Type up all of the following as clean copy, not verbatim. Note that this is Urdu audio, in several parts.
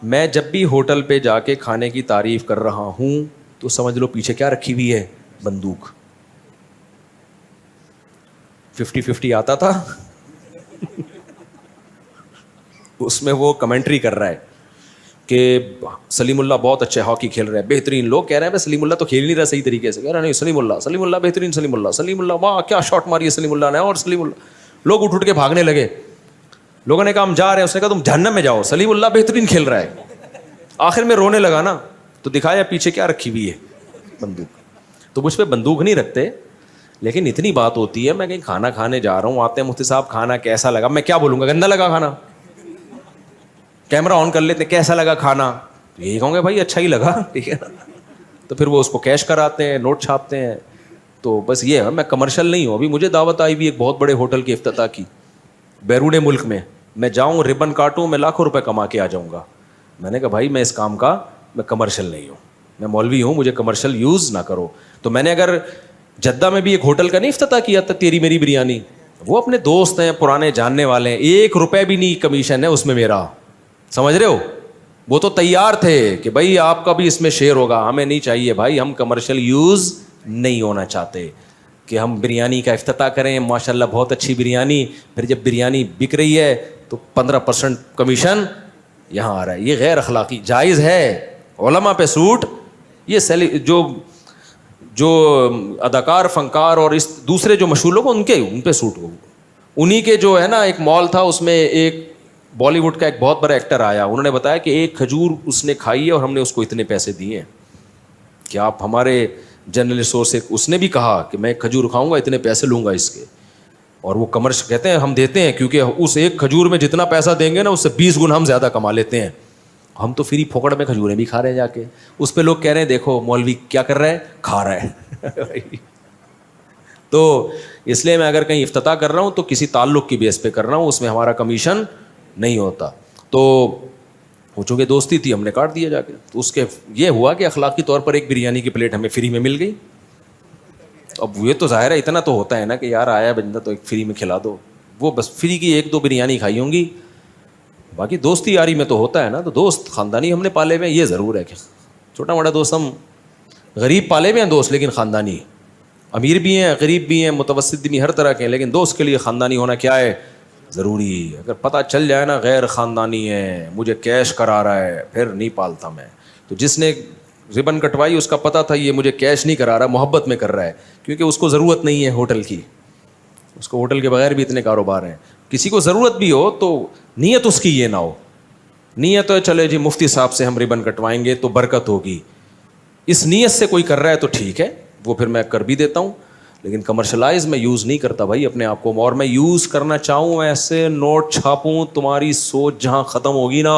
میں جب بھی ہوٹل پہ جا کے کھانے کی تعریف کر رہا ہوں تو سمجھ لو پیچھے کیا رکھی ہوئی ہے؟ بندوق. 50-50 آتا تھا اس میں وہ کمنٹری کر رہا ہے کہ سلیم اللہ بہت اچھے ہاکی کھیل رہے ہیں, بہترین. لوگ کہہ رہے ہیں سلیم اللہ تو کھیل نہیں رہا صحیح طریقے سے. کہہ رہے نہیں سلیم اللہ بہترین, سلیم اللہ واہ کیا شاٹ ماری ہے سلیم اللہ نے, اور سلیم اللہ. لوگ اٹھ کے بھاگنے لگے. لوگوں نے کہا ہم جا رہے ہیں. اس نے کہا تم جہنم میں جاؤ, سلیم اللہ بہترین کھیل رہا ہے. آخر میں رونے لگا نا, تو دکھایا پیچھے کیا رکھی ہوئی ہے؟ بندوق. تو مجھ پہ بندوق نہیں رکھتے, لیکن اتنی بات ہوتی ہے میں کہیں کھانا کھانے جا رہا ہوں, آتے ہیں مفتی صاحب کھانا کیسا لگا, میں کیا بولوں گا؟ گندا لگا کھانا. کیمرہ آن کر لیتے کیسا لگا کھانا, یہی کہوں گے بھائی اچھا ہی لگا, ٹھیک ہے نا. تو پھر وہ اس کو کیش کراتے ہیں, نوٹ چھاپتے ہیں. تو بس یہ ہے, میں کمرشل نہیں ہوں. ابھی مجھے دعوت آئی بھی ایک بہت بڑے ہوٹل کی افتتاح کی بیرون ملک میں. میں جاؤں ربن کاٹوں, میں لاکھوں روپے کما کے آ جاؤں گا. میں نے کہا بھائی میں اس کام کا میں کمرشل نہیں ہوں, میں مولوی ہوں, مجھے کمرشل یوز نہ کرو. تو میں نے اگر جدہ میں بھی ایک ہوٹل کا نہیں افتتاح کیا تھا, تیری میری بریانی, وہ اپنے دوست ہیں, پرانے جاننے والے ہیں, 1 روپے بھی نہیں کمیشن ہے اس میں میرا, سمجھ رہے ہو. وہ تو تیار تھے کہ بھائی آپ کا بھی اس میں شیئر ہوگا. ہمیں نہیں چاہیے بھائی, ہم کمرشل یوز نہیں ہونا چاہتے کہ ہم بریانی کا افتتاح کریں, ماشاءاللہ بہت اچھی بریانی, پھر جب بریانی بک رہی ہے تو 15% کمیشن یہاں آ رہا ہے. یہ غیر اخلاقی. جائز ہے علماء پہ سوٹ, یہ جو اداکار فنکار اور اس دوسرے جو مشہور لوگ ان پہ سوٹ ہو. انہی کے جو ہے نا ایک مال تھا, اس میں ایک بالی ووڈ کا ایک بہت بڑا ایکٹر آیا. انہوں نے بتایا کہ 1 کھجور اس نے کھائی ہے اور ہم نے اس کو اتنے پیسے دیے ہیں کہ آپ ہمارے جنرل اسٹور سے. اس نے بھی کہا کہ میں 1 کھجور کھاؤں گا اتنے پیسے لوں گا اس کے. اور وہ کمرشل کہتے ہیں ہم دیتے ہیں کیونکہ اس 1 کھجور میں جتنا پیسہ دیں گے نا اس سے 20 گنا ہم زیادہ کما لیتے ہیں. ہم تو فری پھوکڑ میں کھجوریں بھی کھا رہے ہیں جا کے. اس پہ لوگ کہہ رہے ہیں دیکھو مولوی کیا کر رہا ہے, کھا رہا ہے. تو اس لیے میں اگر کہیں افتتاح کر رہا ہوں تو کسی تعلق کی بیس پہ کر رہا ہوں, اس میں ہمارا کمیشن نہیں ہوتا. تو وہ چونکہ دوستی تھی ہم نے کاٹ دیا جا کے. تو اس کے یہ ہوا کہ اخلاقی طور پر ایک بریانی کی پلیٹ ہمیں فری میں مل گئی. اب یہ تو ظاہر ہے اتنا تو ہوتا ہے نا کہ یار آیا بندہ تو ایک فری میں کھلا دو. وہ بس فری کی 1-2 بریانی کھائی ہوں گی, باقی دوستی یاری میں تو ہوتا ہے نا. تو دوست خاندانی ہم نے پالے ہوئے ہیں, یہ ضرور ہے کہ چھوٹا موٹا دوست ہم غریب پالے ہوئے ہیں دوست, لیکن خاندانی. امیر بھی ہیں, غریب بھی ہیں, متوسط بھی, ہر طرح کے ہیں, لیکن دوست کے لیے خاندانی ہونا کیا ہے, ضروری. اگر پتہ چل جائے نا غیر خاندانی ہے, مجھے کیش کرا رہا ہے, پھر نہیں پالتا میں. تو جس نے ربن کٹوائی اس کا پتہ تھا یہ مجھے کیش نہیں کرا رہا, محبت میں کر رہا ہے, کیونکہ اس کو ضرورت نہیں ہے ہوٹل کی. اس کو ہوٹل کے بغیر بھی اتنے کاروبار ہیں. کسی کو ضرورت بھی ہو تو نیت اس کی یہ نہ ہو. نیت ہے چلے جی مفتی صاحب سے ہم ربن کٹوائیں گے تو برکت ہوگی, اس نیت سے کوئی کر رہا ہے تو ٹھیک ہے, وہ پھر میں کر بھی دیتا ہوں. لیکن کمرشلائز میں یوز نہیں کرتا بھائی اپنے آپ کو. اور میں یوز کرنا چاہوں ایسے نوٹ چھاپوں, تمہاری سوچ جہاں ختم ہوگی نا,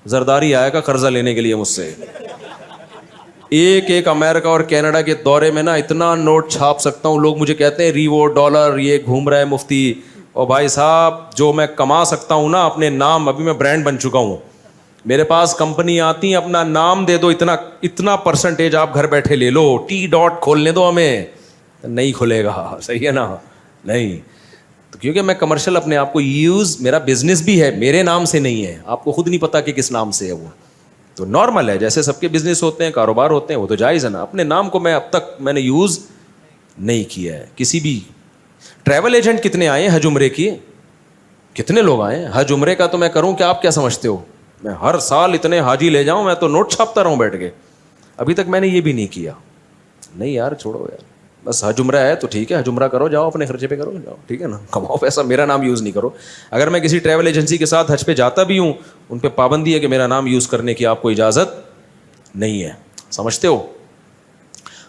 زرداری آئے گا قرضہ لینے کے لیے مجھ سے. ایک امریکہ اور کینیڈا کے دورے میں نا اتنا نوٹ چھاپ سکتا ہوں. لوگ مجھے کہتے ہیں ریوو ڈالر یہ گھوم رہا ہے مفتی. اور بھائی صاحب جو میں کما سکتا ہوں نا اپنے نام, ابھی میں برانڈ بن چکا ہوں. میرے پاس کمپنی آتی ہیں, اپنا نام دے دو, اتنا پرسنٹیج آپ گھر بیٹھے لے لو, T. کھولنے دو ہمیں. نہیں کھلے گا, صحیح ہے نا, نہیں. تو کیونکہ میں کمرشل اپنے آپ کو یوز, میرا بزنس بھی ہے, میرے نام سے نہیں ہے, آپ کو خود نہیں پتا کہ کس نام سے ہے وہ. تو نارمل ہے, جیسے سب کے بزنس ہوتے ہیں, کاروبار ہوتے ہیں, وہ تو جائز ہے نا. اپنے نام کو میں اب تک میں نے یوز نہیں کیا ہے کسی بھی. ٹریول ایجنٹ کتنے آئے ہیں حج عمرے کی, کتنے لوگ آئے ہیں حج عمرے کا, تو میں کروں کہ آپ کیا سمجھتے ہو میں ہر سال اتنے حاجی لے جاؤں؟ میں تو نوٹ چھاپتا رہوں بیٹھ کے. ابھی تک میں نے یہ بھی نہیں کیا. نہیں یار چھوڑو یار, بس حج عمرہ ہے تو ٹھیک ہے, حج عمرہ کرو, جاؤ اپنے خرچے پہ کرو, جاؤ ٹھیک ہے نا, کماؤ پیسہ, میرا نام یوز نہیں کرو. اگر میں کسی ٹریول ایجنسی کے ساتھ حج پہ جاتا بھی ہوں, ان پہ پابندی ہے کہ میرا نام یوز کرنے کی آپ کو اجازت نہیں ہے. سمجھتے ہو؟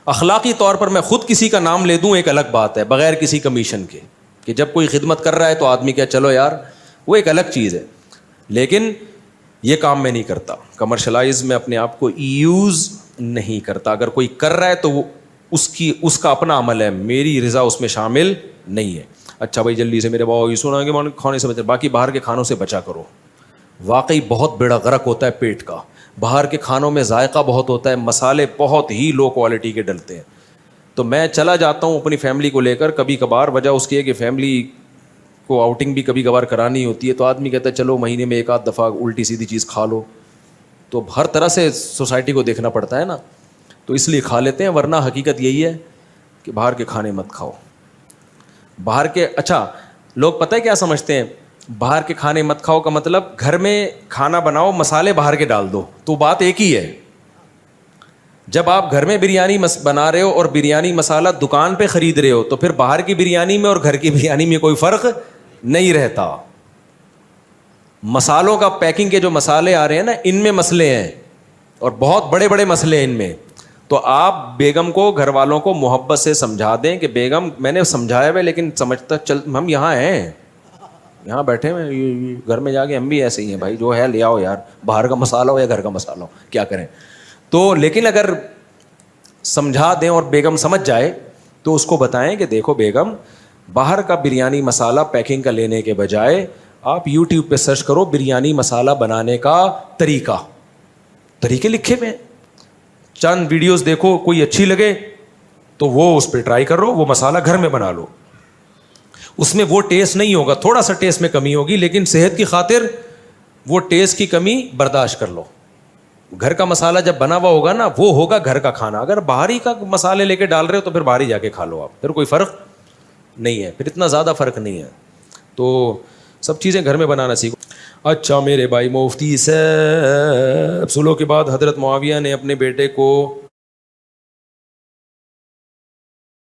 اخلاقی طور پر میں خود کسی کا نام لے دوں ایک الگ بات ہے, بغیر کسی کمیشن کے, کہ جب کوئی خدمت کر رہا ہے تو آدمی کیا چلو یار, وہ ایک الگ چیز ہے. لیکن یہ کام میں نہیں کرتا, کمرشلائز میں اپنے آپ کو یوز نہیں کرتا. اگر کوئی کر رہا ہے تو وہ اس کا اپنا عمل ہے, میری رضا اس میں شامل نہیں ہے. اچھا بھائی جلدی سے میرے بابا یہ سنا کہ کھانے سے بچا, باقی باہر کے کھانوں سے بچا کرو. واقعی بہت بیڑا غرق ہوتا ہے پیٹ کا. باہر کے کھانوں میں ذائقہ بہت ہوتا ہے, مسالے بہت ہی لو کوالٹی کے ڈلتے ہیں. تو میں چلا جاتا ہوں اپنی فیملی کو لے کر کبھی کبھار, وجہ اس کی ہے کہ فیملی کو آؤٹنگ بھی کبھی کبھار کرانی ہوتی ہے. تو آدمی کہتا ہے چلو مہینے میں 1 آدھ دفعہ الٹی سیدھی چیز کھا لو, تو ہر طرح سے سوسائٹی کو دیکھنا پڑتا ہے نا, تو اس لیے کھا لیتے ہیں, ورنہ حقیقت یہی ہے کہ باہر کے کھانے مت کھاؤ. باہر کے, اچھا لوگ پتہ ہے کیا سمجھتے ہیں, باہر کے کھانے مت کھاؤ کا مطلب گھر میں کھانا بناؤ, مسالے باہر کے ڈال دو, تو بات ایک ہی ہے. جب آپ گھر میں بریانی بنا رہے ہو اور بریانی مسالہ دکان پہ خرید رہے ہو, تو پھر باہر کی بریانی میں اور گھر کی بریانی میں کوئی فرق نہیں رہتا. مسالوں کا پیکنگ کے جو مسالے آ رہے ہیں نا, ان میں مسئلے ہیں, اور بہت بڑے بڑے مسئلے ہیں ان میں. تو آپ بیگم کو, گھر والوں کو محبت سے سمجھا دیں کہ بیگم میں نے سمجھایا ہے, لیکن سمجھتا چل, ہم یہاں ہیں, یہاں بیٹھے ہوئے, گھر میں جا کے ہم بھی ایسے ہی ہیں بھائی, جو ہے لے آؤ یار, باہر کا مسالہ ہو یا گھر کا مسالہ ہو, کیا کریں. تو لیکن اگر سمجھا دیں اور بیگم سمجھ جائے تو اس کو بتائیں کہ دیکھو بیگم, باہر کا بریانی مسالہ پیکنگ کا لینے کے بجائے آپ یوٹیوب پہ سرچ کرو بریانی مسالہ بنانے کا طریقے لکھے ہوئے ہیں, چند ویڈیوز دیکھو, کوئی اچھی لگے تو وہ اس پہ ٹرائی کرو, وہ مسالہ گھر میں بنا لو. اس میں وہ ٹیسٹ نہیں ہوگا, تھوڑا سا ٹیسٹ میں کمی ہوگی, لیکن صحت کی خاطر وہ ٹیسٹ کی کمی برداشت کر لو. گھر کا مسالہ جب بنا ہوا ہوگا نا, وہ ہوگا گھر کا کھانا. اگر باہر ہی کا مسالے لے کے ڈال رہے ہو تو پھر باہر ہی جا کے کھا لو آپ, پھر کوئی فرق نہیں ہے, پھر اتنا زیادہ فرق نہیں ہے. تو سب چیزیں گھر میں بنانا سیکھو. اچھا میرے بھائی مفتی صاحب, صلح کے بعد حضرت معاویہ نے اپنے بیٹے کو